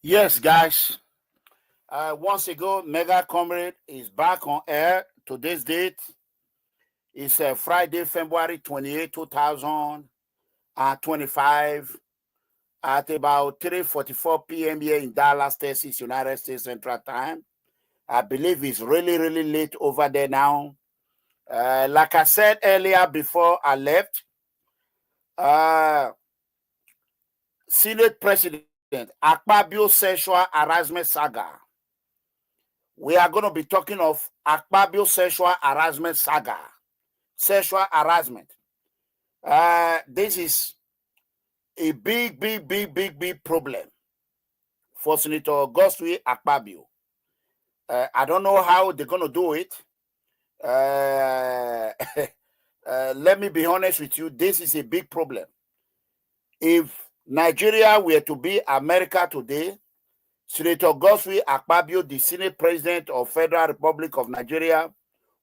Yes, guys. Once ago, Mega Comrade is back on air. Today's date is Friday, February 28, 2025 at about 3:44 p.m. here in Dallas, Texas, United States Central Time. I believe it's really, really late over there now. Like I said earlier before I left, Senate President Akpabio Sexual Harassment Saga. We are going to be talking of Akpabio Sexual Harassment Saga. Sexual harassment. This is a big problem for Senator GODSWILL Akpabio. I don't know how they're going to do it. Let me be honest with you. This is a big problem. If Nigeria were to be America today, Senator GODSWILL Akpabio, the Senate President of Federal Republic of Nigeria,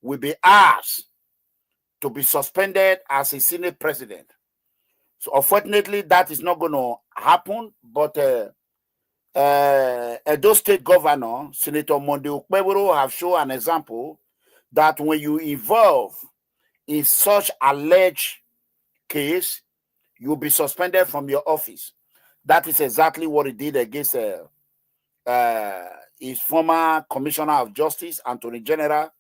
will be asked to be suspended as a Senate President. So unfortunately, that is not going to happen, but Edo State Governor, Senator Okpebholo, have shown an example that when you involve in such alleged case, you'll be suspended from your office. That is exactly what he did against his former Commissioner of Justice, Attorney General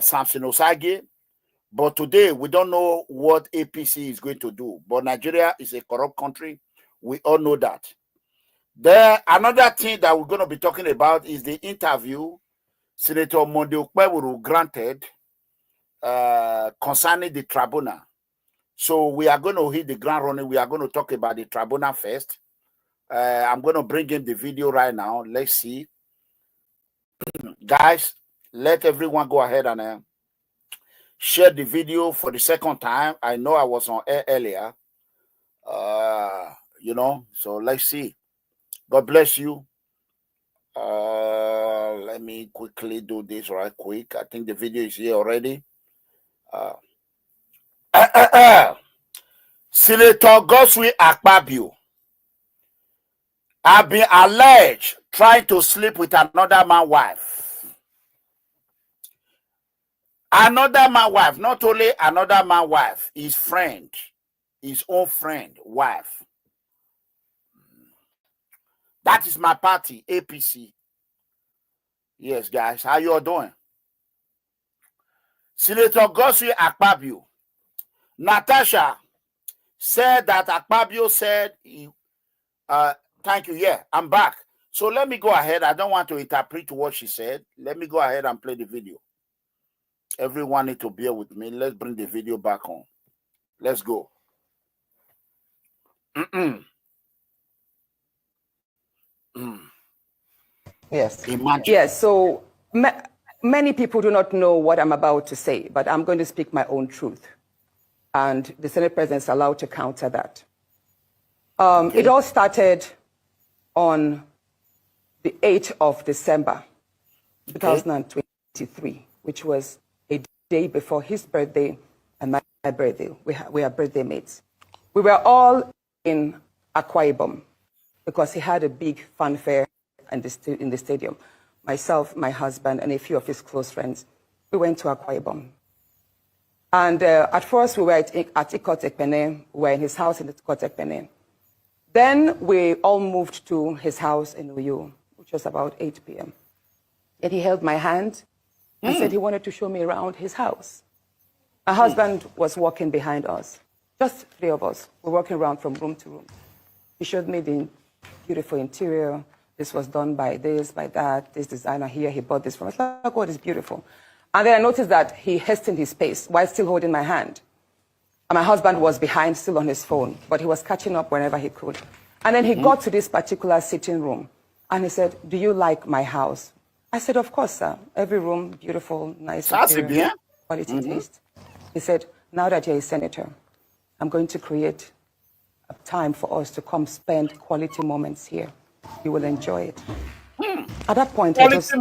Samson Osage. But today, we don't know what APC is going to do. But Nigeria is a corrupt country. We all know that. Another thing that we're going to be talking about is the interview Senator Okpebholo granted concerning the Tribunal. So we are going to hit the ground running. We are going to talk about the Tribunal first. I'm going to bring in the video right now. Let's see. Guys, let everyone go ahead and share the video for the second time. I know I was on air earlier. So let's see. God bless you. Let me quickly do this right quick. I think the video is here already. Senator GODSWILL Akpabio have been alleged trying to sleep with another man's wife. Another man's wife, not only another man's wife, his friend, his own friend, wife. That is my party, APC. Yes, guys, how you all doing? Senator GODSWILL Akpabio. Natasha said that Akpabio said, thank you, yeah, I'm back. So let me go ahead. I don't want to interpret what she said. Let me go ahead and play the video. Everyone need to bear with me. Let's bring the video back on. Let's go. Yes. Imagine. Yes. So many people do not know what I'm about to say, but I'm going to speak my own truth. And the Senate President is allowed to counter that. Okay. It all started on the 8th of December, 2023, which was a day before his birthday and my birthday. We are birthday mates. We were all in Akwa Ibom because he had a big fanfare in the stadium. Myself, my husband, and a few of his close friends, we went to Akwa Ibom. And at first, we were at Ikot Ekpene. We were in his house in Ikot Ekpene. Then we all moved to his house in Uyo, which was about 8 p.m. And he held my hand and said he wanted to show me around his house. My husband was walking behind us, just three of us. We're walking around from room to room. He showed me the beautiful interior. This was done by this, by that, this designer here, he bought this from us. Like, oh, God, it's beautiful. And then I noticed that he hastened his pace while still holding my hand. And my husband was behind, still on his phone, but he was catching up whenever he could. And then he got to this particular sitting room, and he said, do you like my house? I said, of course, sir. Every room, beautiful, nice, interior, quality taste. He said, now that you're a senator, I'm going to create a time for us to come spend quality moments here. You will enjoy it. At that point, I just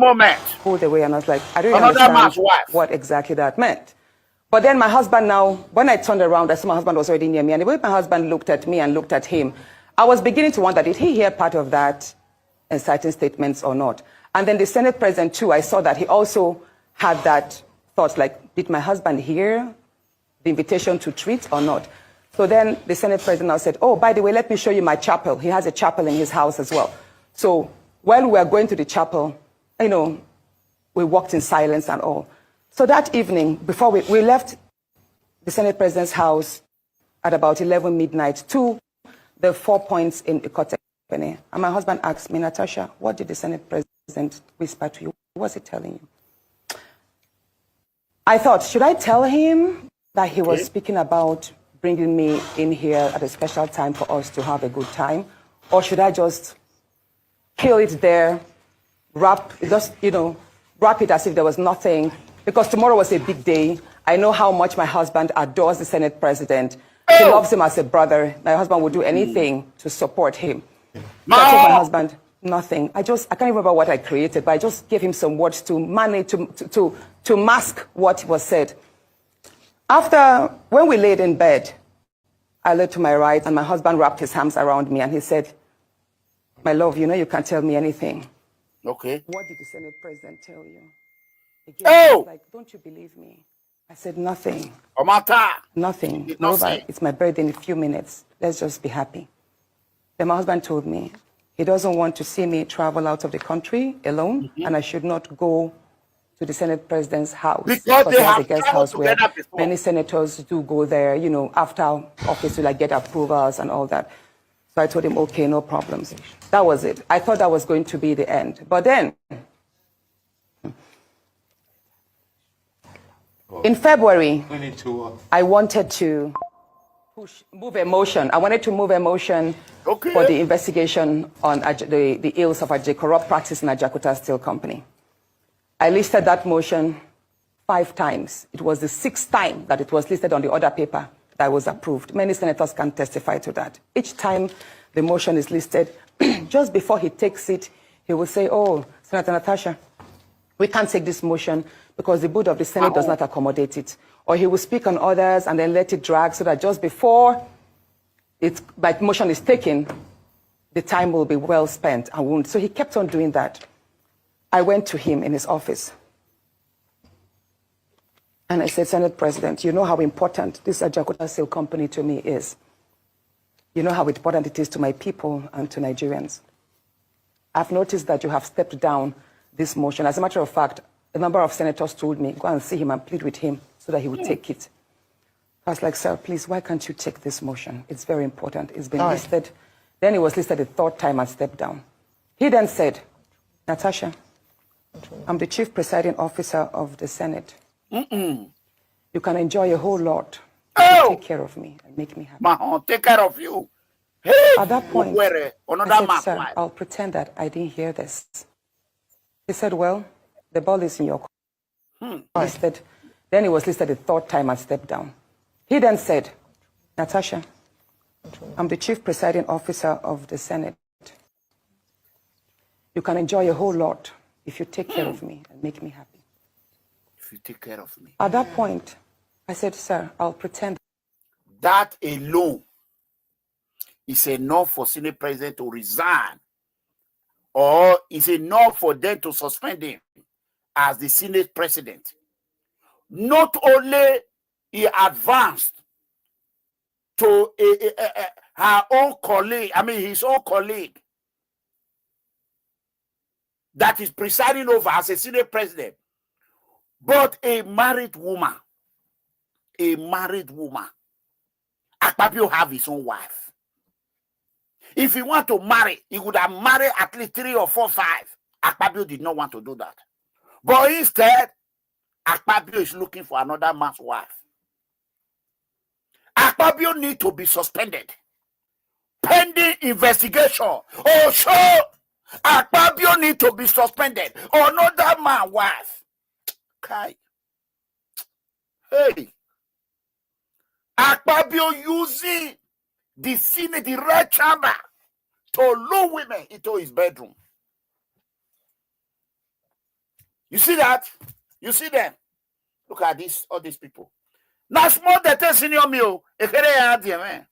pulled away and I was like, I don't understand what exactly that meant. But then my husband now, when I turned around, I saw my husband was already near me. And the way my husband looked at me and looked at him, I was beginning to wonder, did he hear part of that? inciting statements or not. And then the Senate president too, I saw that he also had that thought, like, did my husband hear the invitation to treat or not? So then the Senate president now said, oh, by the way, let me show you my chapel. He has a chapel in his house as well. So while we were going to the chapel, you know, we walked in silence and all. So that evening, before we left the Senate president's house at about 11 midnight to the 4 Points in Ikot Ekpene. And my husband asked me, Natasha, what did the Senate president whisper to you? What was he telling you? I thought, should I tell him that he was speaking about bringing me in here at a special time for us to have a good time? Or should I just kill it there, wrap it as if there was nothing? Because tomorrow was a big day. I know how much my husband adores the Senate president. He loves him as a brother. My husband would do anything to support him. So I told my husband, nothing. I can't remember what I created, but I just gave him some words to manage, to mask what was said. After, when we laid in bed, I looked to my right and my husband wrapped his arms around me and he said, my love, you know you can't tell me anything. Okay. What did the Senate president tell you? Again, he was like, don't you believe me? I said, nothing. Nothing. Moreover, it's my birthday in a few minutes. Let's just be happy. Then my husband told me he doesn't want to see me travel out of the country alone, and I should not go to the Senate president's house because they has have a guest house where before. Many senators do go there, you know, after office to like get approvals and all that. So I told him, okay, no problems. That was it. I thought that was going to be the end. But then, in February, I wanted to move a motion. I wanted to move a motion for the investigation on the ills of corrupt practice in Ajakuta Steel Company. I listed that motion 5 times. It was the 6th time that it was listed on the order paper that was approved. Many senators can testify to that. Each time the motion is listed, just before he takes it, he will say, oh, Senator Natasha, we can't take this motion because the board of the Senate does not accommodate it. Or he will speak on others and then let it drag so that just before my motion is taken, the time will be well spent and won't. So he kept on doing that. I went to him in his office. And I said, Senate President, you know how important this Ajakuta Steel Company to me is. You know how important it is to my people and to Nigerians. I've noticed that you have stepped down this motion. As a matter of fact, a number of senators told me, go and see him and plead with him so that he would take it. I was like, sir, please, why can't you take this motion? It's very important. It's been listed. Then it was listed a 3rd time and stepped down. He then said, Natasha, I'm the chief presiding officer of the Senate. You can enjoy a whole lot if you take care of me and make me happy. Take care of you. Hey, at that point, I said, sir, I'll pretend that I didn't hear this. He said, well, the ball is in your court. Then it was listed a 3rd time and stepped down. He then said, Natasha, I'm the chief presiding officer of the Senate. You can enjoy a whole lot if you take care of me and make me happy. If you take care of me. At that point, I said, sir, I'll pretend. That alone is enough for Senate President to resign, or is enough for them to suspend him as the Senate President. Not only he advanced to her own colleague, his own colleague, that is presiding over as a Senate President, but a married woman, Akpabio have his own wife. If he want to marry, he would have married at least 3 or 4, 5. Akpabio did not want to do that. But instead, Akpabio is looking for another man's wife. Akpabio need to be suspended. Pending investigation. Oh, sure. Akpabio need to be suspended. Another man's wife. Kai. Hey. Akpabio using the Senate, the red chamber, to lure women into his bedroom. You see that? You see them? Look at this, all these people. Now, small detail senior meal. If it ain't man.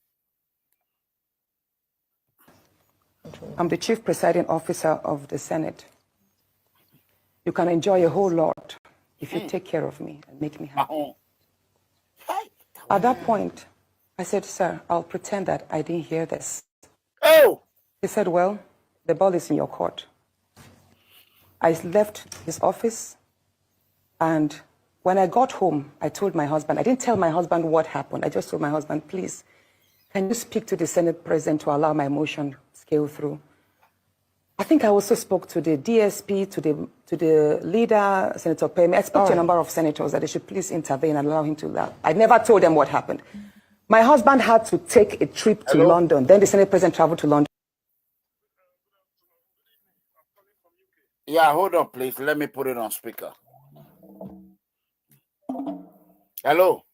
I'm the chief presiding officer of the Senate. You can enjoy a whole lot if you take care of me and make me happy. At that point, I said, sir, I'll pretend that I didn't hear this. Oh! He said, well, the ball is in your court. I left his office, and when I got home, I told my husband, I didn't tell my husband what happened. I just told my husband, please, can you speak to the Senate president to allow my motion scale through? I think I also spoke to the DSP, to the leader, Senator Pemi. I spoke to a number of senators that they should please intervene and allow him to laugh. I never told them what happened. My husband had to take a trip to London. Then the Senate president traveled to London. Yeah, hold on, please. Let me put it on speaker. Hello?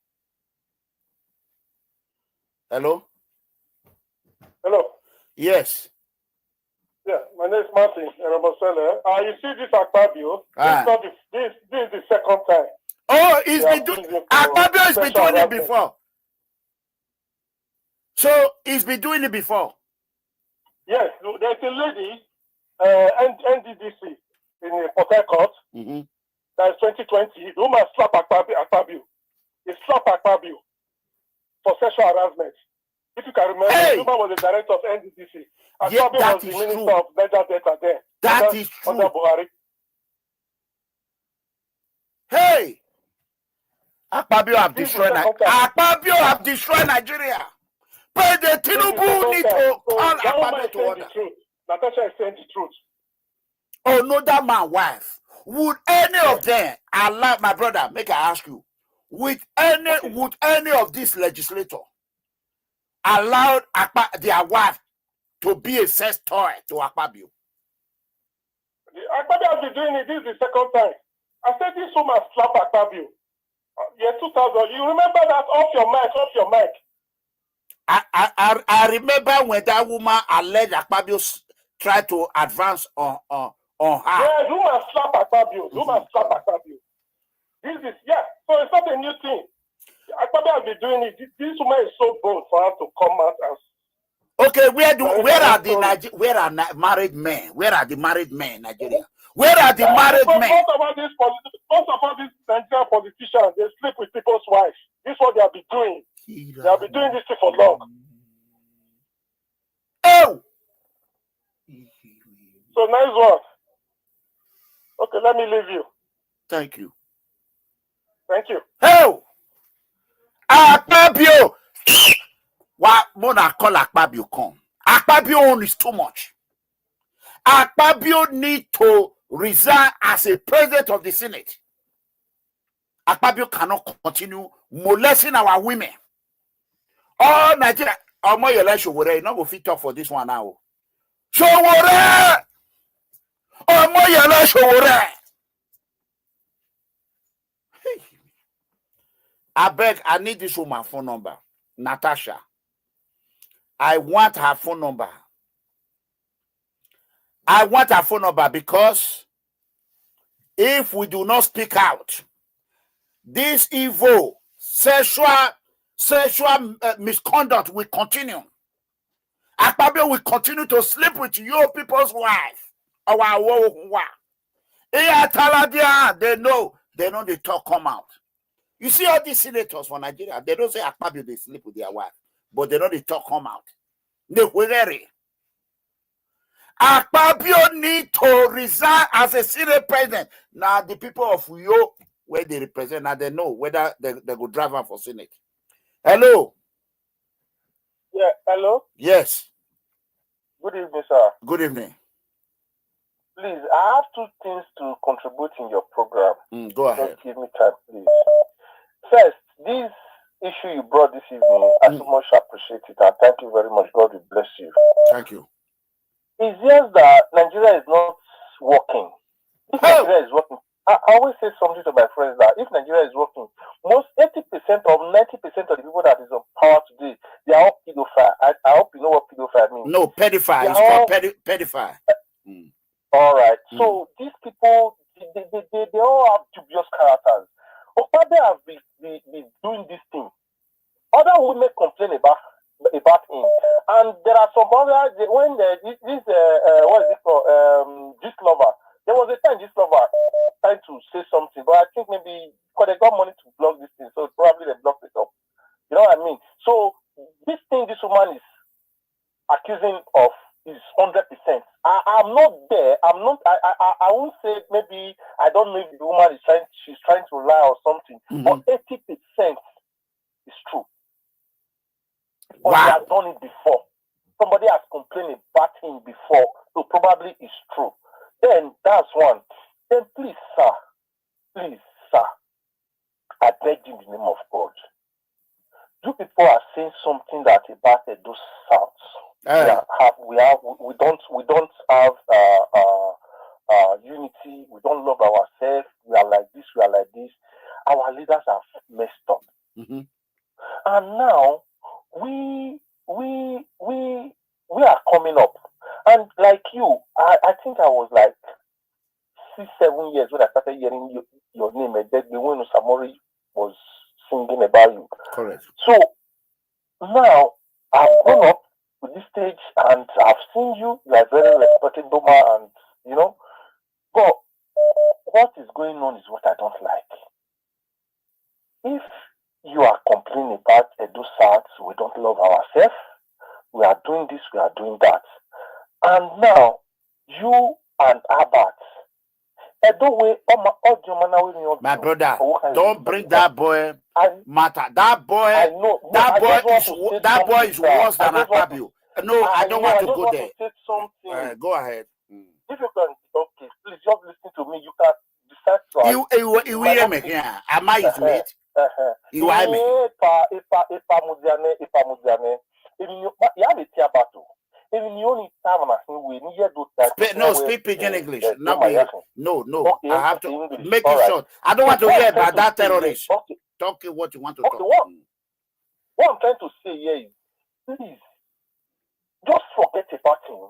Hello? Hello. Yes. Yeah, my name is Martin Erabosele. You see this Akpabio? This is the second time. Oh, Akpabio has been doing it before. So he's been doing it before. Yes, there's a lady, NDDC in Port Harcourt. That's 2020. The woman slapped Akpabio. He slapped Akpabio for sexual harassment. If you can remember, the woman was the director of NDDC. Akpabio was the minister of legal data there. That is true. Under Buhari. Hey! Akpabio have destroyed Nigeria. Akpabio have destroyed Nigeria. But the Tinubu need to call Akpabio to order. Natasha is saying the truth. Oh, no, that my wife. Would any of them allow, my brother, make I ask you, would any of these legislators allow their wife to be a sex toy to Akpabio? Akpabio has been doing it. This is the second time. I said this woman slapped Akpabio. Year 2000. You remember that? Off your mic. I remember when that woman alleged Akpabio tried to advance on her. Yeah, the woman slapped Akpabio. This is, so it's not a new thing. Akpabio has been doing it. This woman is so bold for her to come out and... Okay, where are married men? Where are the married men in Nigeria? Where are the married men? Most of all these Nigerian politicians, they sleep with people's wives. This is what they have been doing. They have been doing this thing for long. Oh! So nice one. Okay, let me leave you. Thank you. Thank you. Oh! Akpabio! What Mona call Akpabio come? Akpabio own is too much. Akpabio need to resign as a president of the Senate. Akpabio cannot continue molesting our women. Oh, Nigeria. Omoyele Sowore, you not go fit talk for this one now. Sowore! Omoyele Sowore! I beg, I need this woman's phone number. Natasha. I want her phone number. I want her phone number because if we do not speak out, this evil sexual misconduct will continue. Akpabio will continue to sleep with your people's wife. They know the talk come out. You see all these senators for Nigeria, they don't say Akpabio they sleep with their wife, but they know the talk come out. They worry. Akpabio need to resign as a Senate president. Now the people of Uyo, where they represent, now they know whether they go drive her for Senate. Hello. Yeah, hello. Yes. Good evening, sir. Good evening. Please, I have two things to contribute in your program. Go ahead. Just give me time, please. First, this issue you brought this evening, I so much appreciate it, and thank you very much. God will bless you. Thank you. It's just that Nigeria is not working. If Nigeria is working, I always say something to my friends that if Nigeria is working, most 80% or 90% of the people that is on power today, they are all pedophile. I hope you know what pedophile means. No, pedophile. It's called pedophile. All right. So these people, they all have dubious characters. Okpebholo have been doing this thing. Other women complain about about him. And there are some others, when what is it called, this lover, there was a time this lover tried to say something, but I think maybe because they got money to block this thing, so probably they blocked it up. You know what I mean? So this thing this woman is accusing of is 100%. I'm not there. I won't say maybe I don't know if the woman she's trying to lie or something. But 80% is true. Or Wow. he has done it before. Somebody has complained about him before, so probably it's true. Then that's one. Then please, sir, I beg you in the name of God. You people are saying something that about Edo South. We don't have unity. We don't love ourselves. We are like this. We are like this. Our leaders have messed up, and now we are coming up. And like you, I think I was like 6-7 years when I started hearing your name. And then when Samori was singing about you. Correct. So now I've grown up with this stage and I've seen you. You are very respectable man, and you know. But what is going on is what I don't like. If you are complaining about Edo South, we don't love ourselves. We are doing this. We are doing that. And now you and Abat. My brother, don't bring that boy matter. That boy is worse than Akpabio. No, I don't want to go there. Go ahead. If you can, okay, please just listen to me. You can decide to. You will hear me here. Am I his mate? You hear me? No, speak pidgin English. Not me. No. Okay, I have to English. make it short. I don't want to hear about that terrorist. Okay. Talk what you want to talk. What I'm trying to say here is, please, just forget about him.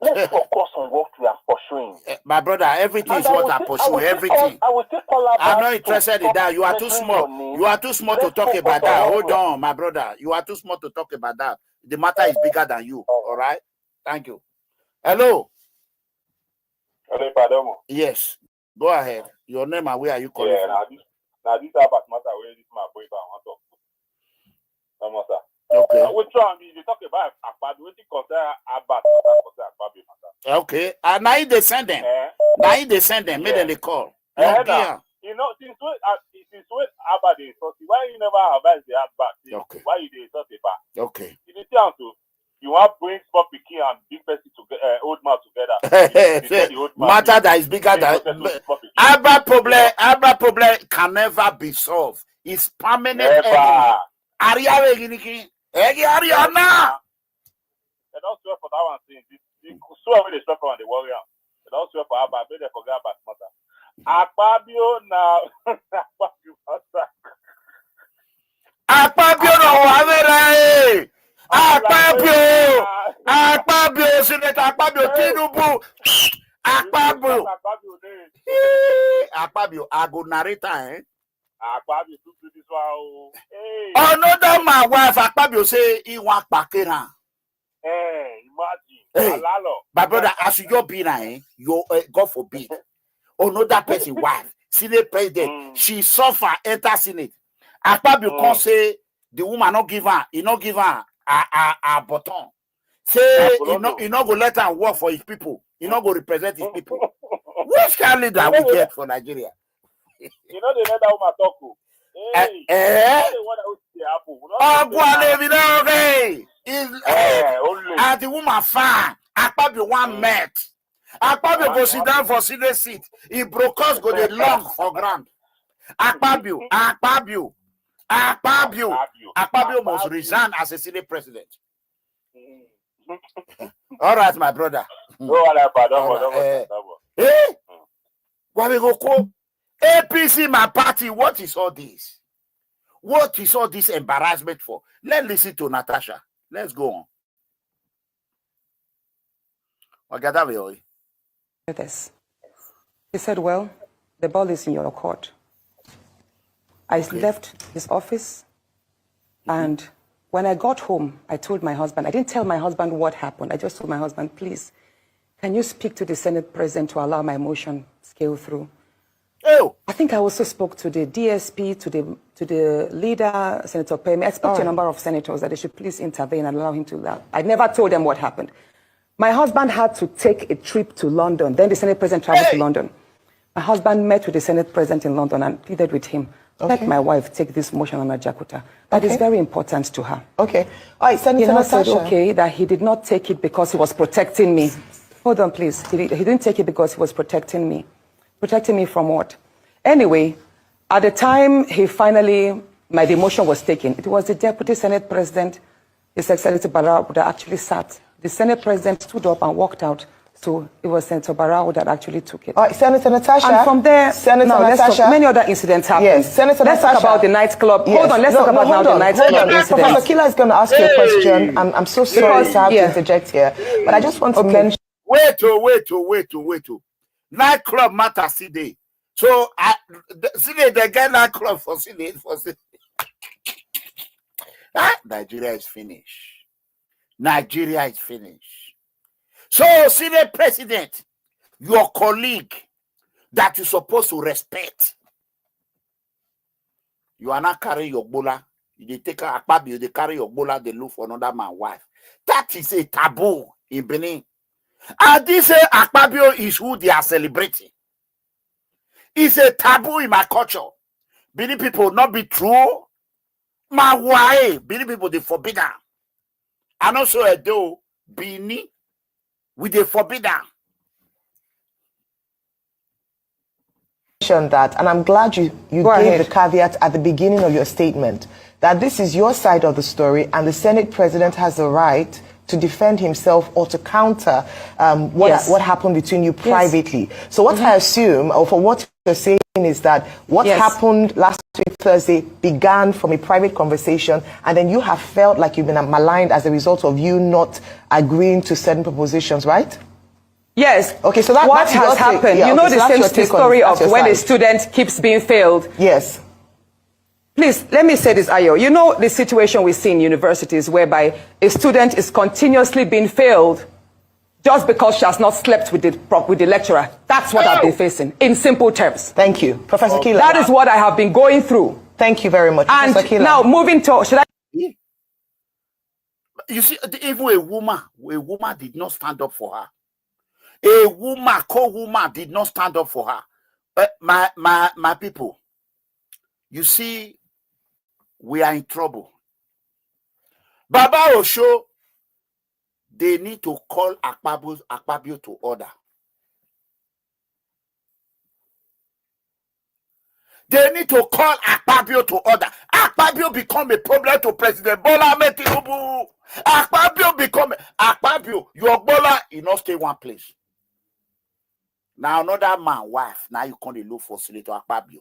Let's focus on what we are pursuing. My brother, everything is what I pursue. Everything. I'm not interested in that. You are too small. You are too small to talk about that. Hold on, my brother. You are too small to talk about that. The matter is bigger than you. All right? Thank you. Hello. Hello, pardon. Yes. Go ahead. Your name and where are you calling from? Now this about matter where this my boy want to talk. Okay. Which one you talk about Akpabio? What you consider about Akpabio? Okay. And now they send them. Now they send them. Make them the call. You know, since when Abba they talk, why you never advise the Abba? Okay. Why you they talk about? Okay. You want to bring small pikin and big person together, old man together. Matter that is bigger than Abba problem can never be solved. It's permanent enemy. Ariana. They don't swear for that one thing. They swear when they swear for the warrior. They don't swear for Abba. They forget about matter. Akpabio now. Akpabio no Akpabio. Akpabio. Senator Akpabio. Tinubu. Akpabio. I go narrator. Akpabio do this one. Hey. Another my wife Akpabio say he want pakera. Imagine. Hey, my brother, as you be now, you God forbid. Another person wife, Senate president, she suffer enter Senate. Akpabio can say the woman not give her, he not give her a button. Say he not go let her work for his people. He not go represent his people. Which kind of leader we get for Nigeria? You know they let that woman talk. And the woman fine. Akpabio one met. Akpabio go sit down for Senate seat. He broke us go the long for ground. Akpabio must resign as a Senate president. All right, my brother. What we go call APC, my party? What is all this? What is all this embarrassment for? Let's listen to Natasha. Let's go on. This. He said, well, the ball is in your court. I left his office and When I got home, I told my husband, I didn't tell my husband what happened. I just told my husband, please, can you speak to the Senate President to allow my motion scale through? Oh. I think I also spoke to the DSP, to the leader, Senator Payme. I spoke to a number of senators that they should please intervene and allow him to laugh. I never told them what happened. My husband had to take a trip to London. Then the Senate President traveled to London. My husband met with the Senate President in London and pleaded with him, let my wife take this motion on Ajakuta. That is very important to her. Okay. All right, Senator Natasha. Said, okay, that he did not take it because he was protecting me. Hold on, please. He didn't take it because he was protecting me. Protecting me from what? Anyway, at the time my demotion was taken, it was the Deputy Senate President, His Excellency Barao, that actually sat. The Senate President stood up and walked out. So it was Senator Barao that actually took it. All right, Senator Natasha. And from there, many other incidents happened. Yes, Senator Let's Natasha. talk about the nightclub. Yes. Hold on, let's talk about now the nightclub incident. Professor Kila is going to ask you a question. I'm so sorry to have to interject here, but I just want to mention. Wait. Nightclub matter today. So they get nightclub for Senate. Nigeria is finished. Nigeria is finished. So, Senate President, your colleague that you're supposed to respect, you are not carrying your bola. You take Akpabio, they carry your bola, they look for another man's wife. That is a taboo in Benin. And this Akpabio is who they are celebrating. It's a taboo in my culture. Benin people not be true. My why? Benin people they forbid them. And also Edo, Benin, with the forbidden. That, and I'm glad you gave the caveat at the beginning of your statement that this is your side of the story and the Senate President has the right to defend himself or to counter what happened between you privately. So what I assume, or for what you're saying, is that what happened last week Thursday began from a private conversation, and then you have felt like you've been maligned as a result of you not agreeing to certain propositions, right? Yes. Okay, so what has happened? You know the story of when a student keeps being failed. Yes. Please, let me say this, Ayo. You know the situation we see in universities whereby a student is continuously being failed just because she has not slept with the lecturer. That's what I've been facing, in simple terms. Thank you. Professor Kila. That is what I have been going through. Thank you very much, and Professor Kila. Now, moving to... Should I... You see, even a woman did not stand up for her. A woman, co-woman, did not stand up for her. My people, you see, we are in trouble. Baba Osho, they need to call Akpabio to order. They need to call Akpabio to order. Akpabio become a problem to President Bola Ahmed Tinubu. Akpabio, your Bola, you not stay one place. Now another man, wife, now you can't look for Senator Akpabio.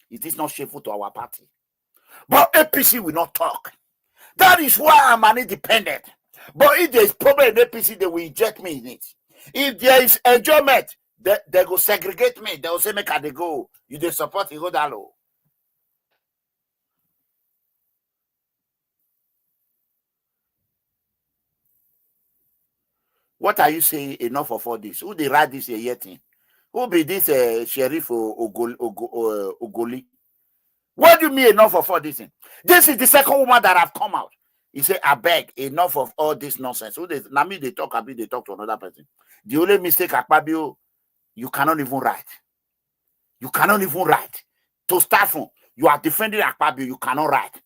Is this not shameful to our party? But APC will not talk. That is why I'm an independent. But if there is problem in APC, they will inject me in it. If there is enjoyment, they go segregate me. They will say, make they go. You they support, you go that low. What are you saying? Enough of all this. Who they write this yet? Who be this Sheriff Ogoli? What do you mean enough of all this? This is the second woman that have come out. He said, I beg, enough of all this nonsense. Who they, now me they talk a bit, they talk to another person. The only mistake, Akpabio, you cannot even write. You cannot even write. To start from, you are defending Akpabio, you cannot write.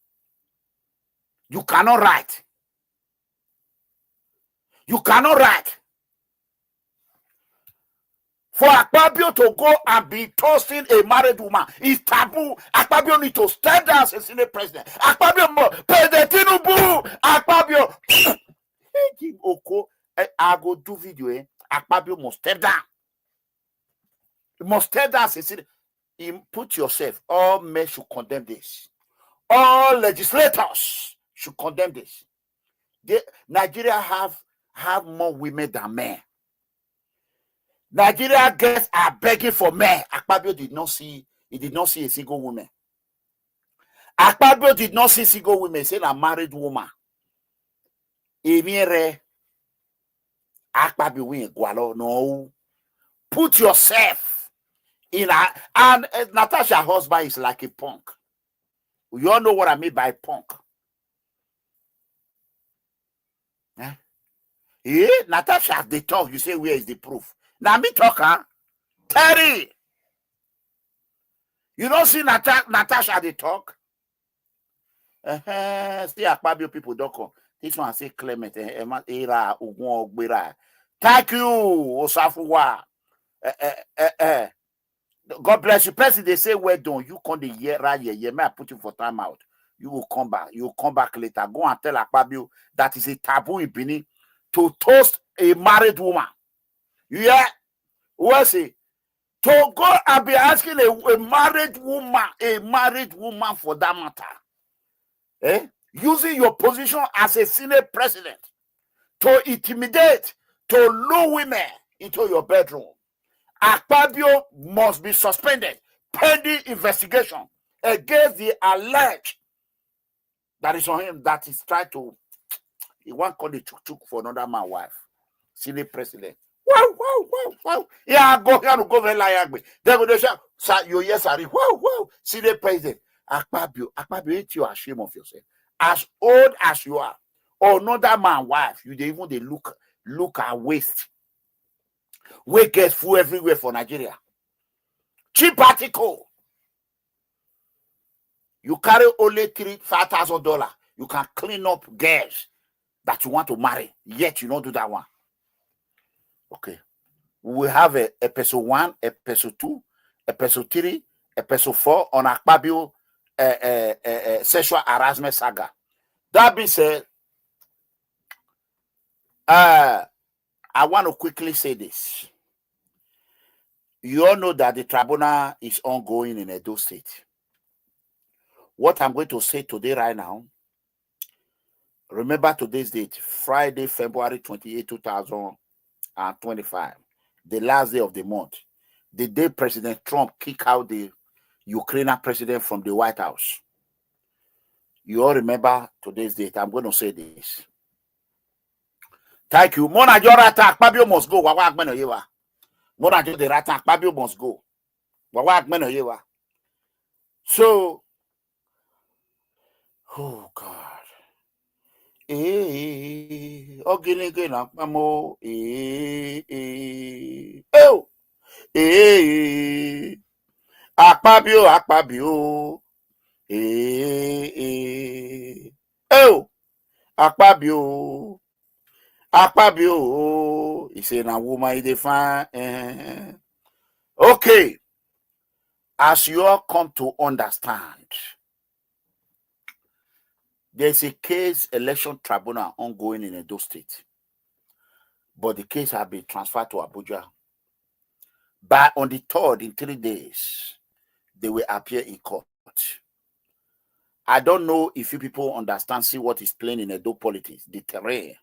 You cannot write. You cannot write. For Akpabio to go and be toasting a married woman is taboo. Akpabio need to stand down as a Senate President. Akpabio, President Tinubu, Akpabio. I go do video. Akpabio must step down. You must step down as a Senate. Put yourself. All men should condemn this. All legislators should condemn this. Nigeria have more women than men. Nigeria girls are begging for men. Akpabio did not see a single woman. Akpabio did not see single women, say a married woman. Emire Akpabio win Gualo. No. Put yourself in a, and Natasha's husband is like a punk. You all know what I mean by punk. Yeah, Natasha, they talk. You say, where is the proof? Now me talk, huh? Terry. You don't see Natasha, they talk. See, Akpabio people don't come. This one say Clement. Thank you, Osafuwa. God bless you. Person, they say, well done. You come the year right here. May I put you for time out. You will come back. You will come back later. Go and tell Akpabio that is a taboo in Benin to toast a married woman. You hear? What say? To go and be asking a married woman for that matter. Using your position as a Senate president to intimidate, to lure women into your bedroom. Akpabio must be suspended pending investigation against the alleged that is on him that is trying to, he won't call the chuk for another man's wife. Senate president. Wow. Yeah, go very like they go shout, yes, sorry. Wow. Senate president. Akpabio, ain't you ashamed of yourself? As old as you are, or another man's wife, you even they look at waste. We get food everywhere for Nigeria. Cheap article. You carry only $5,000. You can clean up girls that you want to marry. Yet you don't do that one. Okay. We have episode 1, episode 2, episode 3, episode 4 on Akpabio sexual harassment saga. That being said, I want to quickly say this. You all know that the tribunal is ongoing in Edo State. What I'm going to say today right now, remember today's date, Friday, February 28, 2025, the last day of the month, the day President Trump kicked out the Ukrainian president from the White House. You all remember today's date. I'm going to say this. Thank you. Mona Jorata, Akpabio must go. Mona Jorata, Akpabio must go. So, oh God. Akpabio. Akpabio. He said, "Na woman is fine." Okay. As you all come to understand, there's a case, election tribunal ongoing in Edo State, but the case has been transferred to Abuja. By on the 3rd, in 3 days, they will appear in court. I don't know if you people understand, see what is playing in Edo politics, the terrain,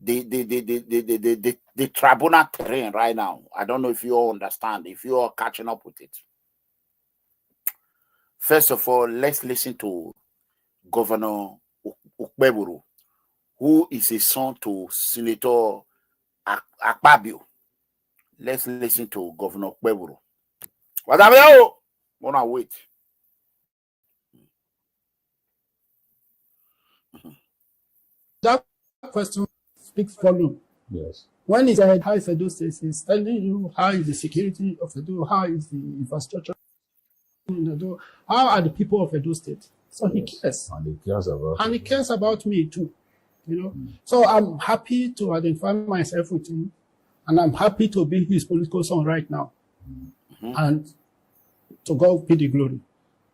the tribunal terrain right now. I don't know if you all understand, if you are catching up with it. First of all, let's listen to Governor Okpebholo, who is a son to Senator Akpabio. Let's listen to Governor Okpebholo. What are you? Wanna wait? That question speaks volume. Yes. When he said, how is Edo State? He's telling you how is the security of Edo, how is the infrastructure in Edo, how are the people of Edo State? So yes. He cares. And he cares about he cares about me too. You know. So I'm happy to identify myself with him, and I'm happy to be his political son right now. And to God be the glory.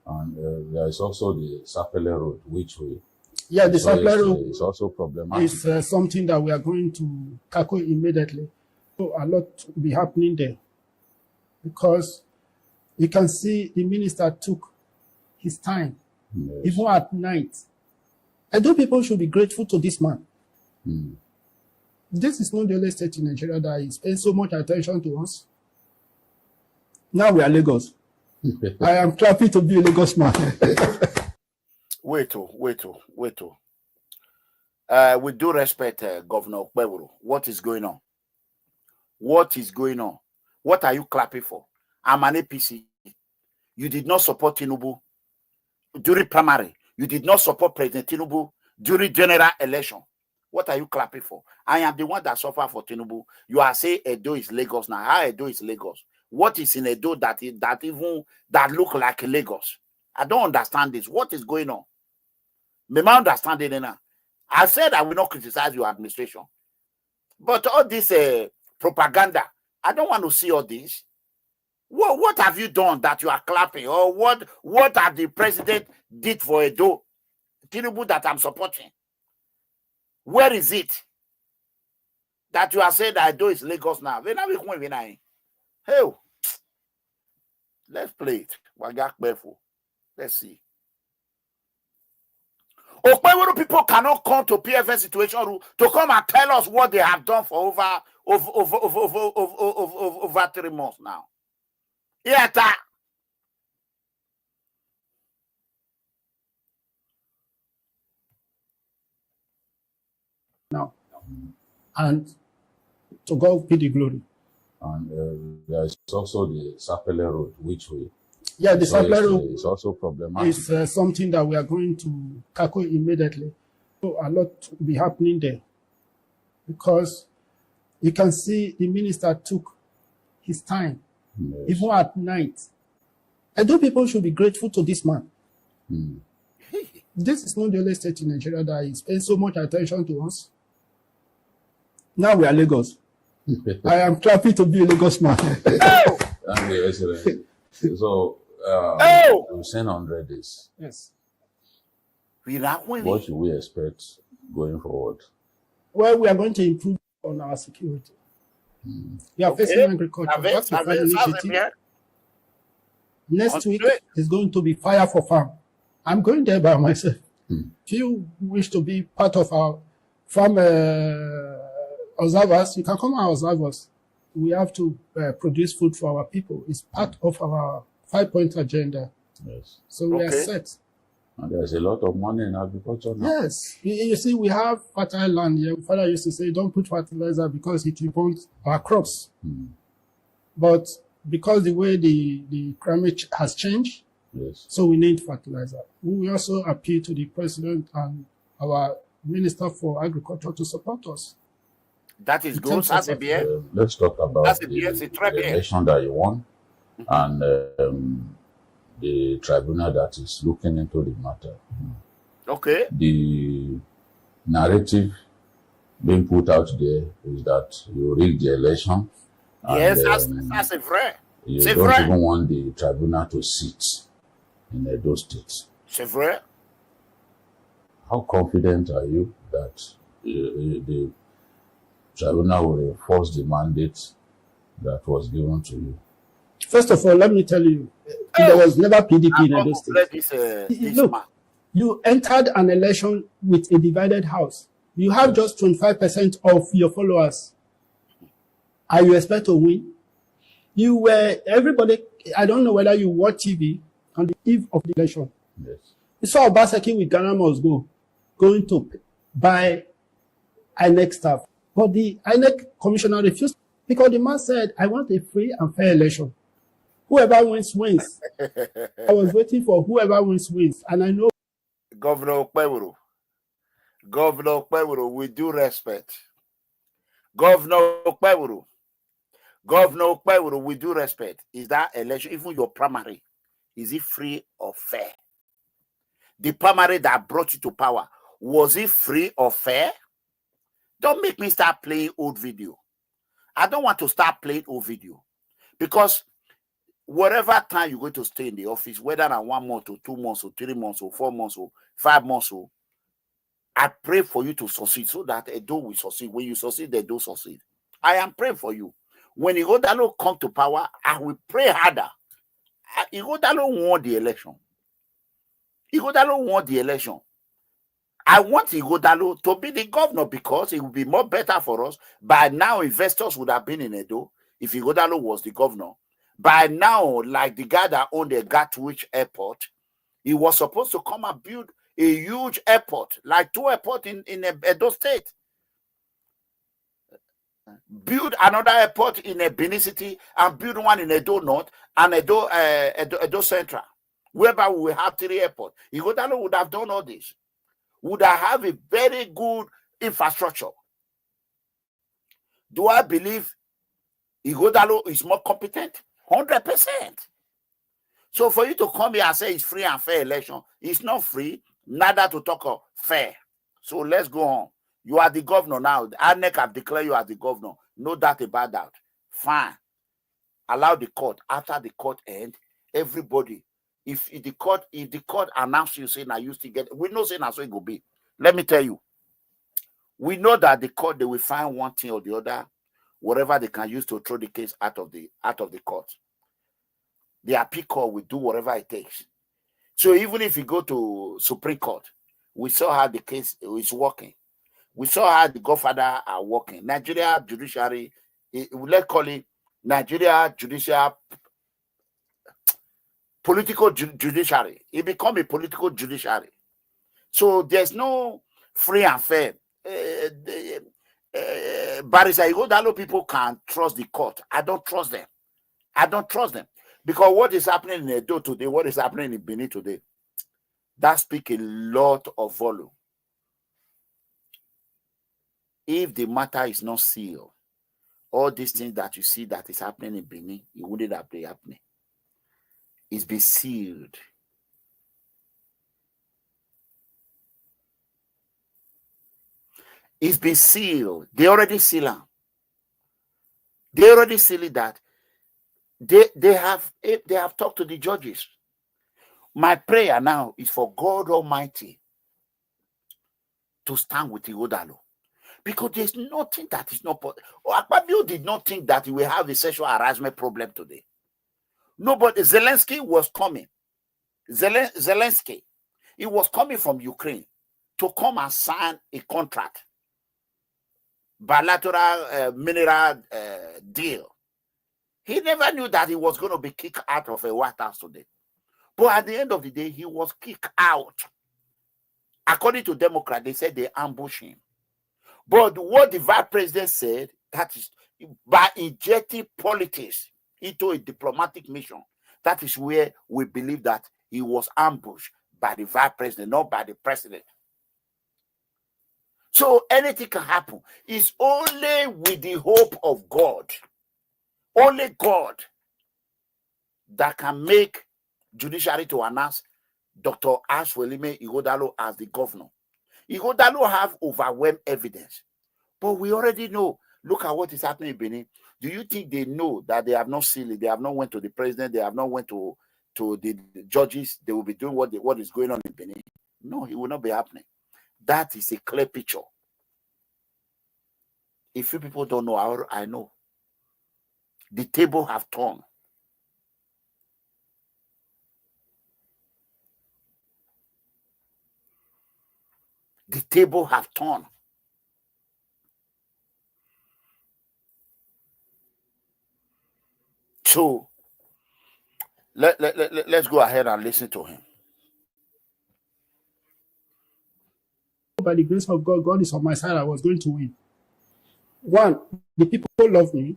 And there is also the Sapele Road, which we... Yeah, the Sapele Road is also problematic. It's something that we are going to tackle immediately. So a lot will be happening there. Because you can see the minister took his time, even at night. Edo people should be grateful to this man. This is not the only state in Nigeria that is paying so much attention to us. Now we are Lagos. I am happy to be a Lagos man. Wait. With due respect, Governor Okpebholo, what is going on? What is going on? What are you clapping for? I'm an APC. You did not support Tinubu during primary. You did not support President Tinubu during general election. What are you clapping for? I am the one that suffered for Tinubu. You are saying Edo is Lagos now. How Edo is Lagos? What is in Edo that look like Lagos? I don't understand this. What is going on? Me understand it now. I said I will not criticize your administration, but all this propaganda, I don't want to see all this. What have you done that you are clapping? Or what have the president did for Edo, Tinubu, that I'm supporting? Where is it that you are saying that Edo is Lagos now? Hey, let's play it. Let's see. Okpebholo people cannot come to PFS situation room to come and tell us what they have done for over 3 months now. Yeah, now, and to God be the glory. And there is also the Sapele Road, which we... Yeah, the Sapele Road is also problematic. It's something that we are going to tackle immediately. So a lot will be happening there. Because you can see the minister took his time, even at night. I think people should be grateful to this man. This is not the only state in Nigeria that is paying so much attention to us. Now we are Lagos. I am happy to be a Lagos man. Thank you, Excellent. So, we've seen 100 days. Yes. What should we expect going forward? Well, we are going to improve on our security. We are facing agriculture. That's the first initiative. Next week is going to be fire for farm. I'm going there by myself. If you wish to be part of our farm observers, you can come and observe us. We have to produce food for our people. It's part of our 5-point agenda. Yes. So we are set. And there's a lot of money in agriculture now. Yes. You see, we have fertile land here. Father used to say, don't put fertilizer because it will want our crops. But because the way the climate has changed, yes, so we need fertilizer. We also appeal to the president and our minister for agriculture to support us. That is good. Let's talk about the election that you won and the tribunal that is looking into the matter. Okay. The narrative being put out there is that you rigged the election. Yes, that's a vrai. You don't even want the tribunal to sit in Edo State. C'est vrai. How confident are you that the tribunal will enforce the mandate that was given to you? First of all, let me tell you, there was never PDP in Edo State. Look, you entered an election with a divided house. You have just 25% of your followers. Are you expect to win? You were, everybody, I don't know whether you watch TV on the eve of the election. Yes. You saw Obaseki with Ghana Must Go going to buy INEC staff. But the INEC commissioner refused because the man said, I want a free and fair election. Whoever wins, wins. I was waiting for whoever wins, wins. And I know Governor Okpebholo, with due respect. Governor Okpebholo, with due respect, is that election, even your primary, is it free or fair? The primary that brought you to power, was it free or fair? Don't make me start playing old video. I don't want to start playing old video. Because whatever time you're going to stay in the office, whether in 1 month or 2 months or 3 months or 4 months or 5 months, I pray for you to succeed so that Edo will succeed. When you succeed, Edo succeed. I am praying for you. When Ighodalo come to power, I will pray harder. Ighodalo won the election. I want Ighodalo to be the governor because it would be more better for us. By now, investors would have been in Edo if Ighodalo was the governor. By now, like the guy that owned the Gatwick airport, he was supposed to come and build a huge airport, like 2 airports in Edo State. Build another airport in a Benin City and build one in Edo North and Edo Central, whereby we will have 3 airports. Ighodalo would have done all this. Would have a very good infrastructure. Do I believe Ighodalo is more competent? 100%. So for you to come here and say it's free and fair election, it's not free, neither to talk of fair. So let's go on. You are the governor now. The INEC have declared you as the governor. No doubt about that. Fine. Allow the court. After the court end, everybody, if the court announces you say now you still get, we know say now so it will be. Let me tell you. We know that the court, they will find one thing or the other, whatever they can use to throw the case out of the court. The appeal court will do whatever it takes. So even if you go to Supreme Court, we saw how the case is working. We saw how the Godfather are working. Nigeria judiciary, let's call it Nigeria judicial political judiciary. It become a political judiciary. So there's no free and fair. Barrister Ighodalo people can't trust the court. I don't trust them. I don't trust them. Because what is happening in Edo today, what is happening in Benin today, that speaks a lot of volume. If the matter is not sealed, all these things that you see that is happening in Benin, it wouldn't have been happening. It's been sealed. It's been sealed. They already seal it. They already seal it that they have talked to the judges. My prayer now is for God Almighty to stand with Ighodalo. Because there's nothing that is not possible. Akpabio did not think that he will have a sexual harassment problem today. Nobody. Zelensky was coming. Zelensky, he was coming from Ukraine to come and sign a contract, bilateral mineral deal. He never knew that he was going to be kicked out of a White House today. But at the end of the day, he was kicked out. According to Democrats, they said they ambushed him. But what the vice president said, that is by injecting politics into a diplomatic mission, that is where we believe that he was ambushed by the vice president, not by the president. So anything can happen. It's only with the hope of God. Only God that can make judiciary to announce Dr. Ashwelime Ighodalo as the governor. Ighodalo have overwhelming evidence. But we already know. Look at what is happening in Benin. Do you think they know that they have not sealed it? They have not went to the president. They have not went to the judges. They will be doing what is going on in Benin. No, it will not be happening. That is a clear picture. If you people don't know, I know. The table have turned. The table have turned. So let's go ahead and listen to him. By the grace of God, God is on my side. I was going to win. 1, the people love me.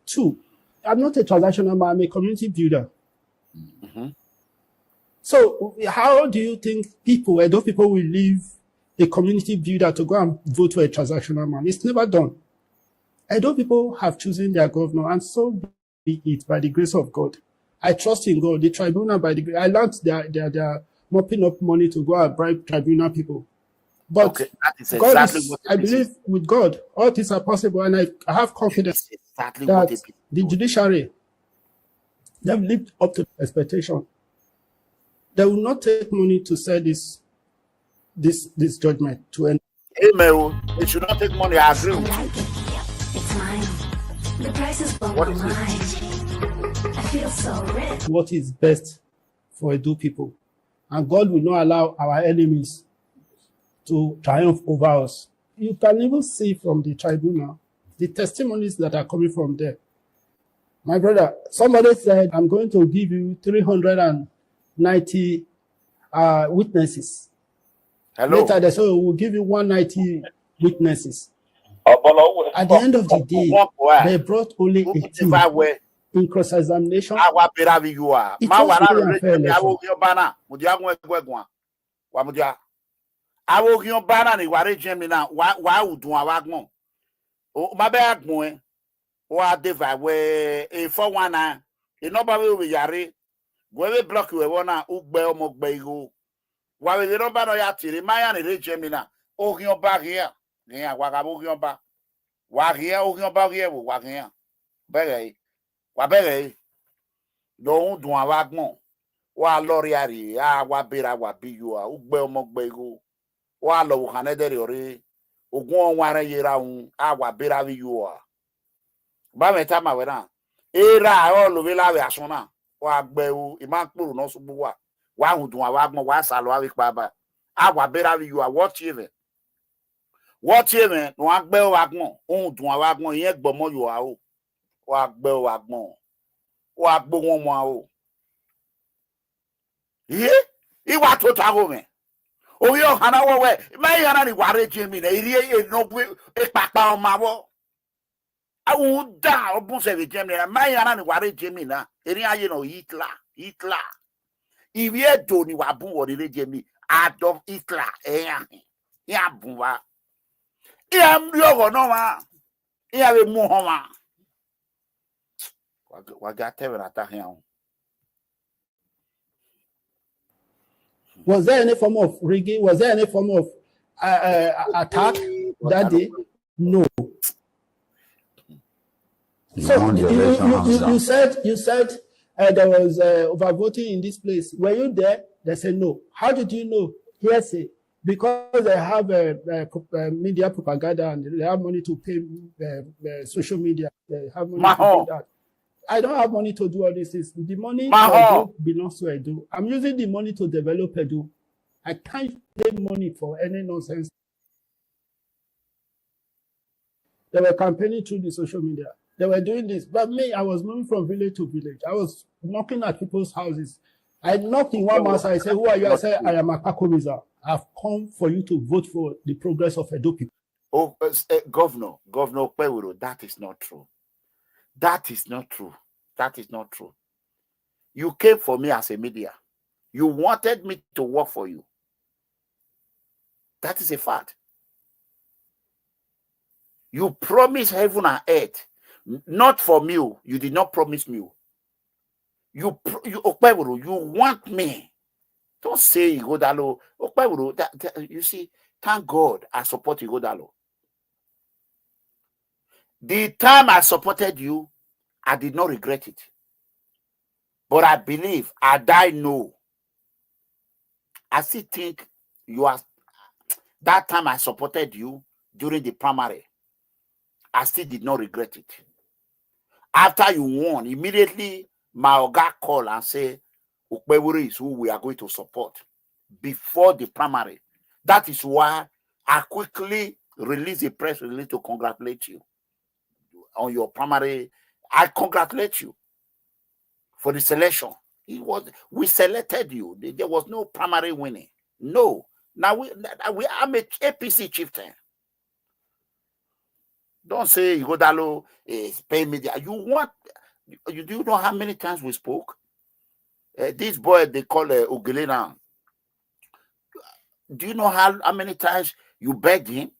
2, I'm not a transactional man. I'm a community builder. Mm-hmm. So how do you think Edo people will leave a community builder to go and vote for a transactional man? It's never done. Edo people have chosen their governor, and so be it by the grace of God. I trust in God. The tribunal, by the grace, I learned they're mopping up money to go and bribe tribunal people. But okay, that is God exactly is, what I believe with God, all things are possible, and I have confidence exactly that what the judiciary, they've lived up to expectation. They will not take money to sell this judgment to end. Amen. They should not take money. I agree with you. It's mine. The price is What is it? I feel so rich. What is best for Edo people, and God will not allow our enemies to triumph over us. You can even see from the tribunal the testimonies that are coming from there. My brother, somebody said, I'm going to give you 390 witnesses. Hello. Later, they said, we'll give you 190 witnesses. At the end of the day, they brought only 18 in cross-examination. Wa deva we e 419 e no ba we yare we block we wona ugbe omogbe igo wa we no ba no ya tiri maya ni regime o hion ba here ni wa ga bo hion ba wa here o hion ba here wa here bere do dun wa gbon wa lori ari a wa bera wa biyo a ugbe omogbe igo wa lo wo kanede ore ogun onware yera un a wa bera biyo a ba meta ma wera era o lo vela we asona wa gbe o imakpuru no subu wa hudun wa gbon wa salo wa pa ba awa bera you are what even no wa gbe wa gbon ohun dun wa gbon yen gbomo yo a o wa gbe wa gbon wa gbo won mo a o ye iwa to ta go me o yo hana wo we me yana ni wa reje mi na iri e no e papa o ma wo awu da obun se reje mi na me yana ni wa reje mi na eri aye no Hitler iwi edo ni wa bun wo reje mi Adolf Hitler ya bun wa ya mi ogo no wa ya be mu ho wa ga te ra ta hian. Was there any form of rigging? Was there any form of attack that day? No. So you said there was overvoting in this place. Were you there? They said no. How did you know? Hearsay. Because they have media propaganda and they have money to pay social media. They have money to do that. I don't have money to do all these things. The money belongs to Edo. I'm using the money to develop Edo. I can't pay money for any nonsense. They were campaigning through the social media. They were doing this. But me, I was moving from village to village. I was knocking at people's houses. I knocked in one house. I said, who are you? I said, I am Akpabio. I've come for you to vote for the progress of Edo people. Oh, Governor Okpebholo, that is not true. That is not true. That is not true. You came for me as a media. You wanted me to work for you. That is a fact. You promised heaven and earth. Not for me. You did not promise me. You Okpebholo, you want me. Don't say Ighodalo. Okpebholo, you see, thank God I support Ighodalo. The time I supported you, I did not regret it. But I believe, I know. I still think you are. That time I supported you during the primary, I still did not regret it. After you won, immediately my oga called and said, Okpebholo is who we are going to support before the primary. That is why I quickly released a press release to congratulate you on your primary. I congratulate you for the selection. We selected you. There was no primary winning. No. Now I'm a APC chieftain. Don't say Ighodalo is pay media. You do know how many times we spoke? This boy they call Ogele now. Do you know how many times you begged him?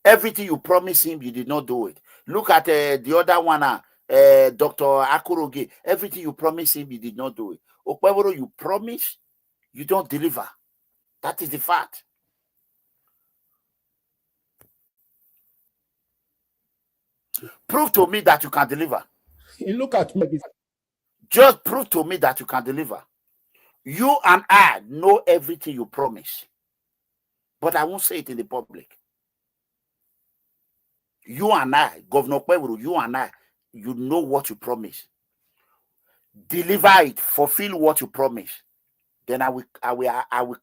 Everything you promised him, you did not do it. Look at the other one, Dr. Akuroge. Everything you promised him, you did not do it. Okpebholo, you promise, you don't deliver. That is the fact. Prove to me that you can deliver. You look at me. Just prove to me that you can deliver. You and I know everything you promise. But I won't say it in the public. You and I, Governor Okpebholo, you and I, you know what you promise. Deliver it, fulfill what you promise. Then I will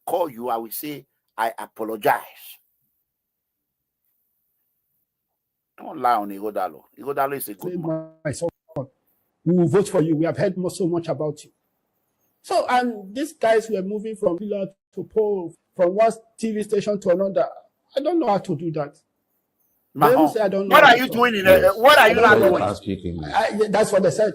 call you, I will say, I apologize. Don't lie on Igodalo. Igodalo is a good man. My son, we will vote for you. We have heard so much about you. So, and these guys were moving from pillar to pole, from one TV station to another. I don't know how to do that. They even say I don't know. What are you doing in Yes. what are you not doing? That's what they said.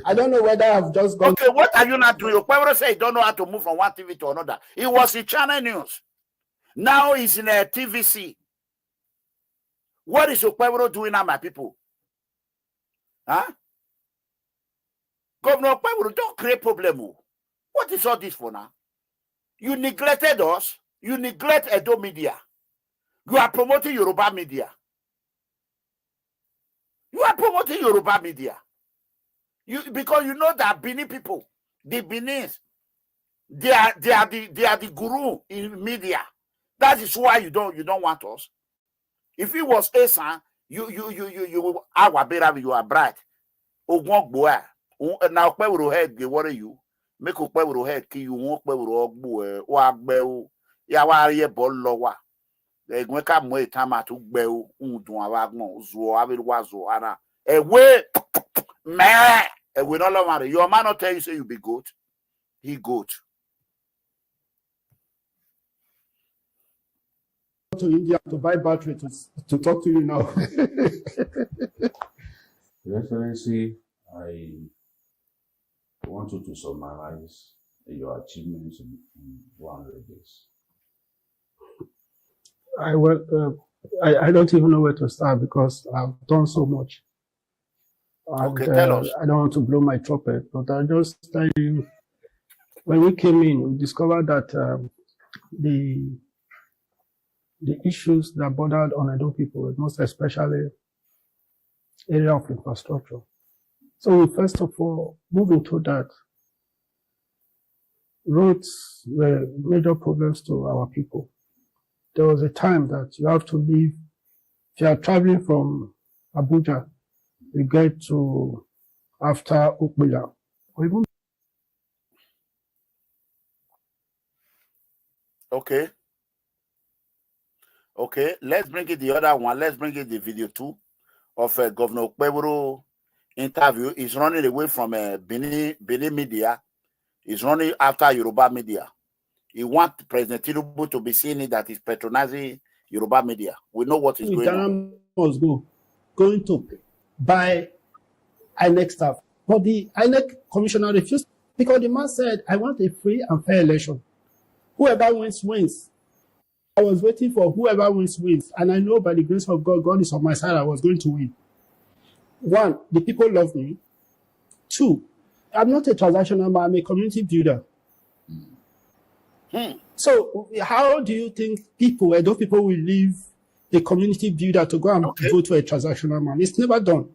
I don't know whether I've just gone. Okay, what are you not doing? Okpebholo say he don't know how to move from one TV to another. He was in Channel News. Now he's in a TVC. What is Okpebholo doing now, my people? Huh? Governor Okpebholo, don't create problem. What is all this for now? You neglected us. You neglect Edo media. You are promoting Yoruba media. You are promoting Yoruba media. Because you know that Benin people, the Benin, they are the guru in media. That is why you don't want us. If it was Esan, you are bright. Now Okpebholo head they worry you. Make Okpebholo head kill you. Okpebholo ogbu o agbe ya wa ye bol lowa. Egwe ka mo etama to gbe o undun awagbon zo abewa zo ara. Ewe me ewe no lo mare. Your man not tell you say you be goat. He goat. To India to buy battery to talk to you now. Your Excellency, I want you to summarize your achievements in 100 days. I don't even know where to start because I've done so much. Okay, tell us. I don't want to blow my trumpet, but I'll just tell you, when we came in, we discovered that the issues that bordered on Edo people, most especially area of infrastructure. So we first of all moved into that. Roads were major problems to our people. There was a time that you have to leave. If you are traveling from Abuja, you get to after Ukbila, or even. Okay. Okay, let's bring it the other one. Let's bring it the video too of Governor Okpebholo interview. He's running away from Benin media. He's running after Yoruba media. He wants President Tinubu to be seeing it that he's patronizing Yoruba media. We know what is going on. Was going to buy INEC staff. But the INEC commissioner refused because the man said, I want a free and fair election. Whoever wins, wins. I was waiting for whoever wins, wins. And I know by the grace of God, God is on my side, I was going to win. One, the people love me. Two, I'm not a transactional man, I'm a community builder. So how do you think Edo people will leave a community builder to go and vote for a transactional man? It's never done.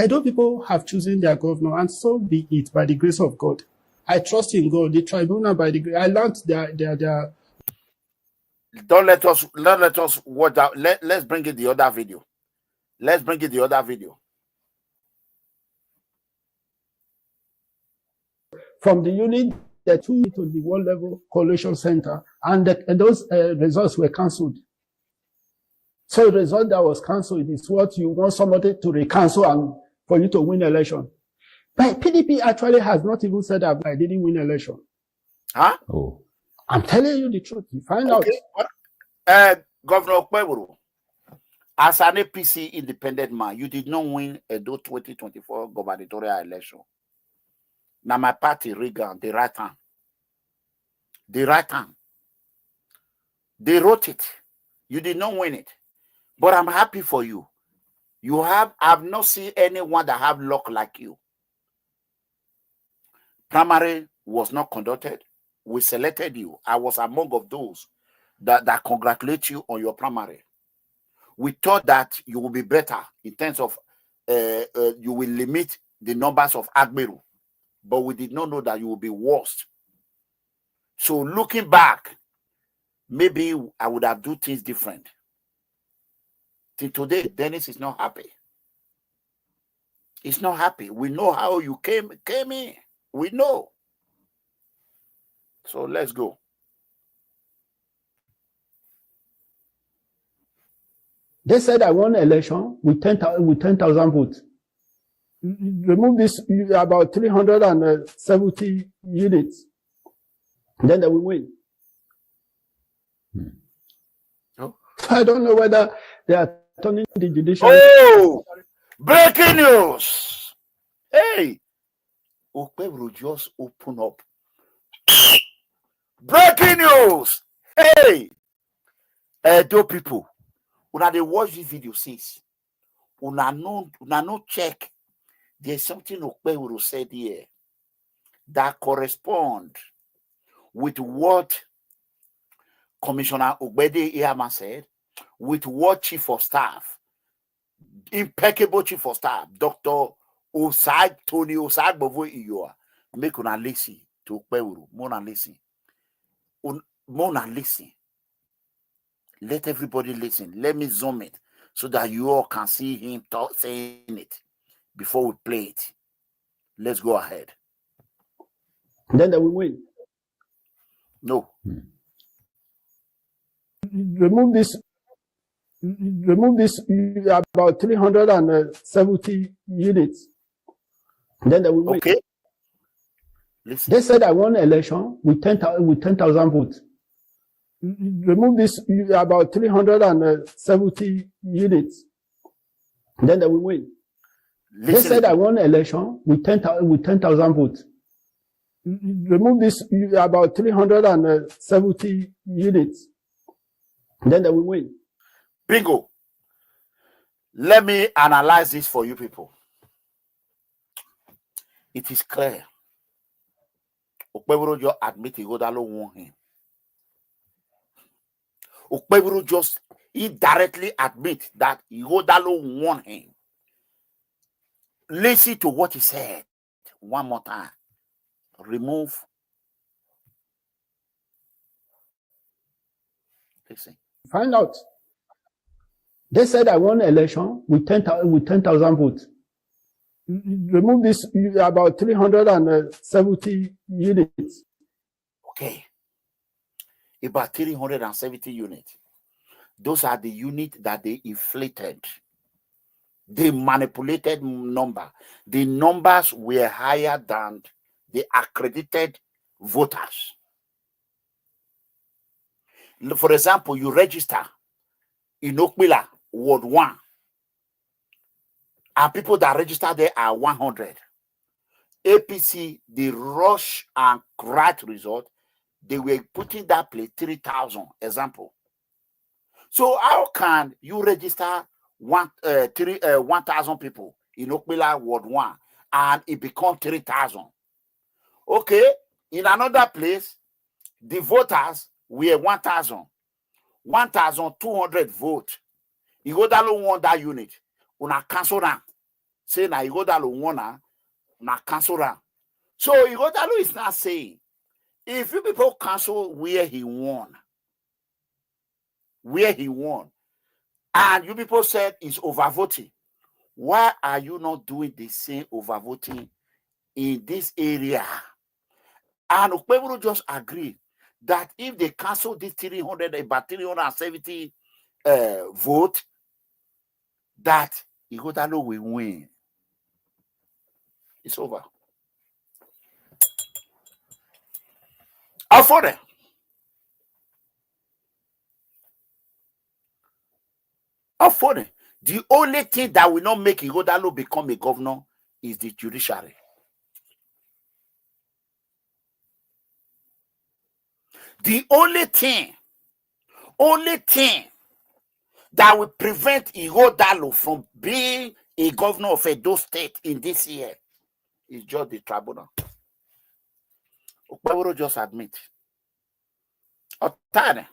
Edo people have chosen their governor, and so be it by the grace of God. I trust in God. The tribunal, by the grace, I learned their. Don't let us watch out. Let's bring it the other video. Let's bring it the other video. From the unit, they took it to the World Level Coalition Center, and those results were cancelled. So the result that was cancelled is what you want somebody to re-cancel and for you to win election. But PDP actually has not even said that I didn't win election. Huh? Oh. I'm telling you the truth. You find out. Governor Okpebholo, as an APC independent man, you did not win Edo 2024 gubernatorial election. Now my party Reagan, the right hand. The right hand. They wrote it. You did not win it. But I'm happy for you. I've not seen anyone that have luck like you. Primary was not conducted. We selected you. I was among of those that congratulate you on your primary. We thought that you will be better in terms of you will limit the numbers of Agberu, but we did not know that you will be worse. So looking back, maybe I would have done things different. Till today, Dennis is not happy. He's not happy. We know how you came in. We know. So let's go. They said I won the election with 10,000 votes. Remove this about 370 units. Then they will win. Oh. I don't know whether they are turning the judiciary. Oh, breaking news. Hey, Okpebholo just open up. Breaking news. Hey, Edo people, when they watch this video since, una no check. There's something Okpebholo said here that correspond with what Commissioner Ogbede Iyama said, with what Chief of Staff, impeccable Chief of Staff, Dr. Tony Osagbovo Iyoa, make una listen to Okpebholo. Mona listen. Mona listen. Let everybody listen. Let me zoom it so that you all can see him saying it before we play it. Let's go ahead. Then they will win. No. Remove this about 370 units. Then they will win. Okay. Listen. They said I won the election with 10,000 votes. Remove this about 370 units. Then they will win. Listen. They said I won the election with 10,000 votes. Remove this about 370 units. Then they will win. Bingo. Let me analyze this for you people. It is clear. Okpebholo just admit Ighodalo won him. Okpebholo just indirectly admit that Ighodalo won him. Listen to what he said one more time. Remove. Listen. Find out. They said I won the election with 10,000 votes. Remove this about 370 units. Okay. About 370 units. Those are the units that they inflated. They manipulated number. The numbers were higher than the accredited voters. For example, you register in Okpila, Ward 1, and people that register there are 100. APC, the rush and right result, they were putting that place 3,000, example. So how can you register 1,000 people in Okpila, Ward 1, and it becomes 3,000? Okay, in another place, the voters were 1,000. 1,200 vote. Ighodalo won that unit. Una cancel that. Say na Ighodalo won na cancel that. So Ighodalo is not saying if you people cancel where he won, and you people said it's overvoting, why are you not doing the same overvoting in this area? And Okpebholo just agreed that if they cancel this 370 vote, that Ighodalo will win. It's over. Afford. The only thing that will not make Ighodalo become a governor is the judiciary. The only thing that will prevent Ighodalo from being a governor of Edo State in this year is just the tribunal. Okpebholo just admit. Otane.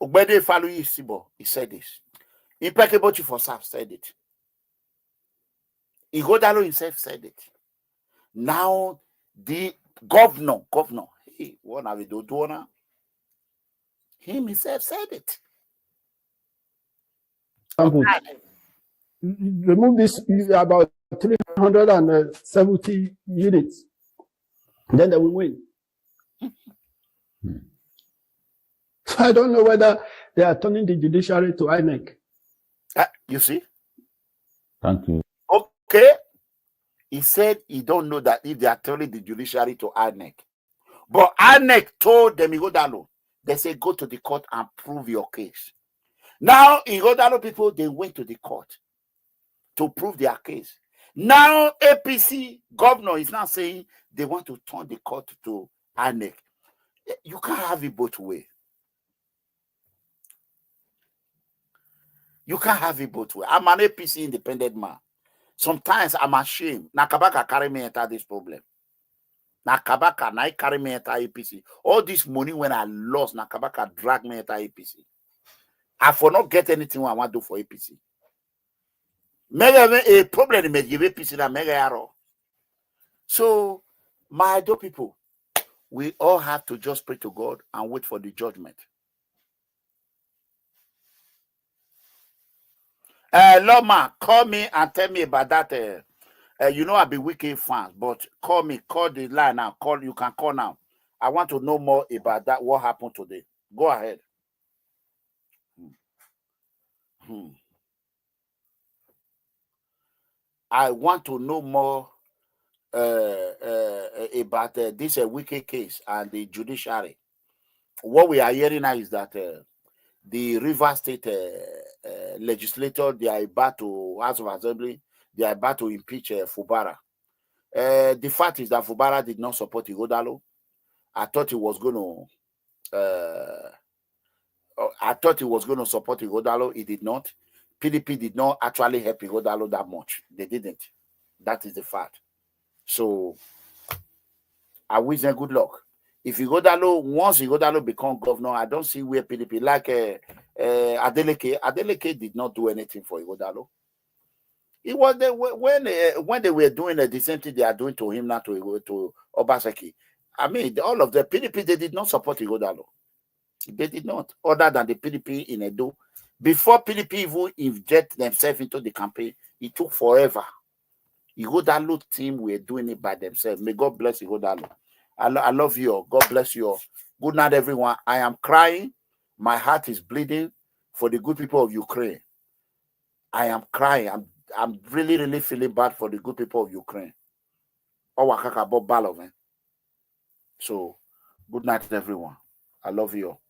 Ogbede Faluyi Sibo, he said this. Impeccable Chief of Staff said it. Ighodalo himself said it. Now the governor, what have we done? Him himself said it. Remove this about 370 units. Then they will win. So I don't know whether they are turning the judiciary to INEC. You see? Thank you. Okay. He said he don't know that if they are telling the judiciary to INEC. But INEC told them, Igodalo, they say, go to the court and prove your case. Now, Igodalo people, they went to the court to prove their case. Now, APC governor is now saying they want to turn the court to INEC. You can't have it both ways. You can't have it both ways. I'm an APC independent man. Sometimes I'm ashamed. Nakabaka carry me into this problem. Nakabaka na carry me into APC. All this money when I lost, Nakabaka drag me into APC. I for not get anything I want to do for APC. Mega a problem may give APC that mega arrow. So, my Edo people, we all have to just pray to God and wait for the judgment. Loma, call me and tell me about that. You know, I'll be wicked fans, but call me, call the line now. Call, you can call now. I want to know more about that. What happened today? Go ahead. I want to know more about this wicked case and the judiciary. What we are hearing now is that the River State legislature, they are about to, House of Assembly, they are about to impeach Fubara. The fact is that Fubara did not support Igodalo. I thought he was going to support Igodalo. He did not. PDP did not actually help Igodalo that much. They didn't. That is the fact. So I wish them good luck. If Igodalo, once Igodalo become governor, I don't see where PDP, like Adeleke did not do anything for Igodalo. It was when they were doing the same thing they are doing to him now to Obaseki. I mean, all of the PDP, they did not support Igodalo. They did not, other than the PDP in Edo. Before PDP even inject themselves into the campaign, it took forever. Igodalo team were doing it by themselves. May God bless Igodalo. I love you all. God bless you all. Good night, everyone. I am crying. My heart is bleeding for the good people of Ukraine. I am crying. I'm really, really feeling bad for the good people of Ukraine. So, good night, everyone. I love you all.